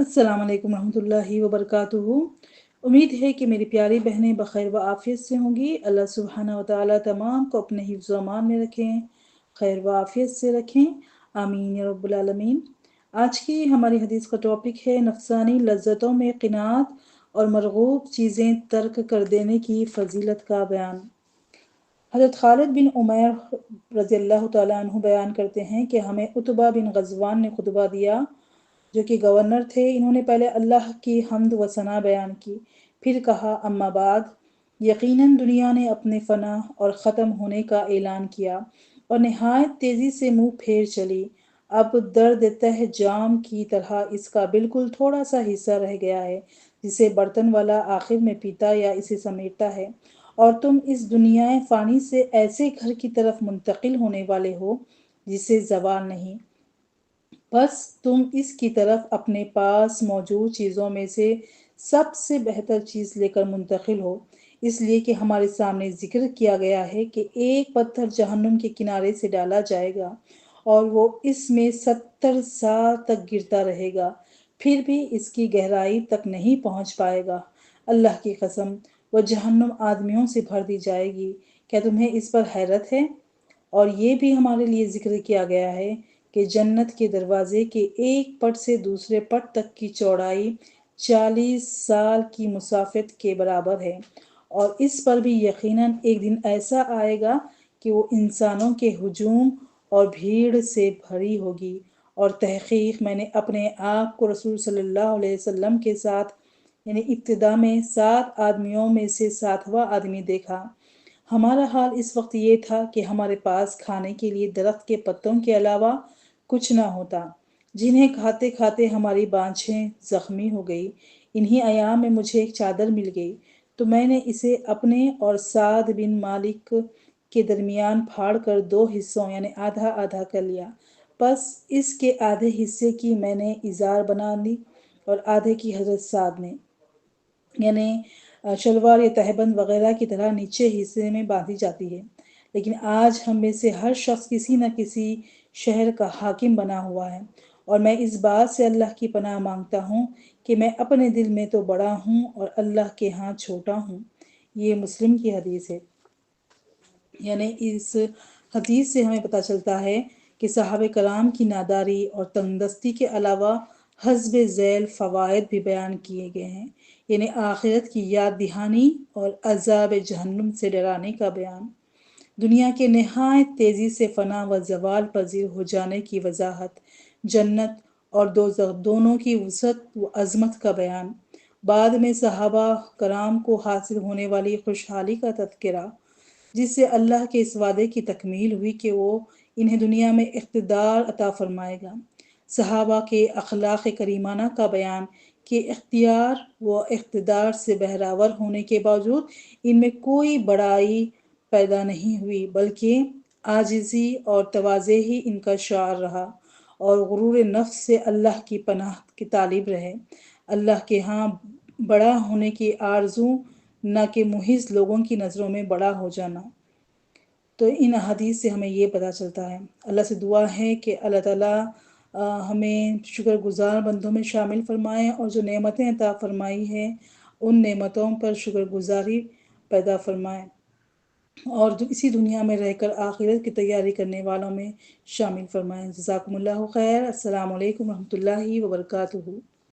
अस्सलाम वालेकुम रहमतुल्लाहि व बरकातुहू। उम्मीद है कि मेरी प्यारी बहनें बखैर व आफियत से होंगी। अल्लाह सुब्हाना व तआला तमाम को अपने हिफ्ज़ व अमान में रखें, खैर व आफियत से रखें, आमीन या रब्बुल आलमीन। आज की हमारी हदीस का टॉपिक है नफसानी लज्जतों में क़िनाअत और मरगूब चीज़ें तर्क कर देने की फ़जीलत का बयान। हज़रत खालिद बिन उमैर रज़ियल्लाहु तआला अन्हु बयान करते हैं कि हमें उतबा बिन ग़ज़वान ने खुतबा दिया, जो कि गवर्नर थे। इन्होंने पहले अल्लाह की हम्द व सना बयान की, फिर कहा, अम्मा बाद, यकीनन दुनिया ने अपने फ़ना और ख़त्म होने का ऐलान किया और नहायत तेज़ी से मुँह फेर चली। अब दर्द तह जाम की तरह इसका बिल्कुल थोड़ा सा हिस्सा रह गया है, जिसे बर्तन वाला आखिर में पीता या इसे समेटता है, और तुम इस दुनियाए फ़ानी से ऐसे घर की तरफ मुंतकिल होने वाले हो जिसे ज़वाल नहीं। बस तुम इसकी तरफ अपने पास मौजूद चीज़ों में से सबसे बेहतर चीज़ लेकर मुंतकिल हो, इसलिए कि हमारे सामने जिक्र किया गया है कि एक पत्थर जहन्नुम के किनारे से डाला जाएगा और वो इसमें 70 साल तक गिरता रहेगा, फिर भी इसकी गहराई तक नहीं पहुंच पाएगा। अल्लाह की कसम, वह जहन्नुम आदमियों से भर दी जाएगी। क्या तुम्हें इस पर हैरत है? और ये भी हमारे लिए जिक्र किया गया है कि जन्नत के दरवाजे के एक पट से दूसरे पट तक की चौड़ाई 40 साल की मुसाफित के बराबर है, और इस पर भी यकीनन एक दिन ऐसा आएगा कि वो इंसानों के हुजूम और भीड़ से भरी होगी। और तहकीक मैंने अपने आप को रसूल सल्लल्लाहु अलैहि वसल्लम के साथ यानी इब्तिदा में 7 आदमियों में से 7वां आदमी देखा। हमारा हाल इस वक्त ये था कि हमारे पास खाने के लिए दरख्त के पत्तों के अलावा कुछ ना होता, जिन्हें खाते खाते हमारी बाँछें ज़ख्मी हो गई। इन्हीं अयाम में मुझे एक चादर मिल गई, तो मैंने इसे अपने और साद बिन मालिक के दरमियान फाड़ कर 2 हिस्सों यानी आधा आधा कर लिया। बस इसके आधे हिस्से की मैंने इज़ार बना ली और आधे की हज़रत साद ने, यानी शलवार या तहबंद वगैरह की तरह नीचे हिस्से में बांधी जाती है। लेकिन आज हम में से हर शख्स किसी न किसी शहर का हाकिम बना हुआ है, और मैं इस बात से अल्लाह की पनाह मांगता हूँ कि मैं अपने दिल में तो बड़ा हूँ और अल्लाह के यहाँ छोटा हूँ। ये मुस्लिम की हदीस है। यानी इस हदीस से हमें पता चलता है कि सहाबे कराम की नादारी और तंगदस्ती के अलावा हस्ब झैल फ़वाइद भी बयान किए गए हैं, यानी आखिरत की याद दहानी और अज़ाब जहन्नुम से डराने का बयान, दुनिया के नहायत तेज़ी से फ़ना व ज़वाल पज़ीर हो जाने की वजाहत, जन्नत और दोज़ख दोनों की वसअत व अज़मत का बयान, बाद में सहाबा कराम को हासिल होने वाली खुशहाली का तज़किरा, जिससे अल्लाह के इस वादे की तकमील हुई कि वो इन्हें दुनिया में इक़्तिदार अता फ़रमाएगा, सहाबा के अखलाक़ करीमाना का बयान कि इख्तियार व इक़्तिदार से बहरावर होने के बावजूद इनमें कोई बड़ाई पैदा नहीं हुई, बल्कि आजिज़ी और तवाज़े ही इनका शार रहा, और गुरूर नफ्स से अल्लाह की पनाह की तालिब रहे, अल्लाह के यहाँ बड़ा होने की आरज़ू, न कि मुहिज़ लोगों की नज़रों में बड़ा हो जाना। तो इन हदीस से हमें ये पता चलता है। अल्लाह से दुआ है कि अल्लाह ताला हमें शुक्रगुज़ार बंदों में शामिल फ़रमाएँ और जो नेमतें अता फ़रमाई हैं उन नेमतों पर शुक्रगुज़ारी पैदा फ़रमाएँ, और इसी दुनिया में रहकर आखिरत की तैयारी करने वालों में शामिल फ़रमाएँ। जज़ाकुमुल्लाहु खैर। अस्सलामु अलैकुम रहमतुल्लाहि व बरकातुहू।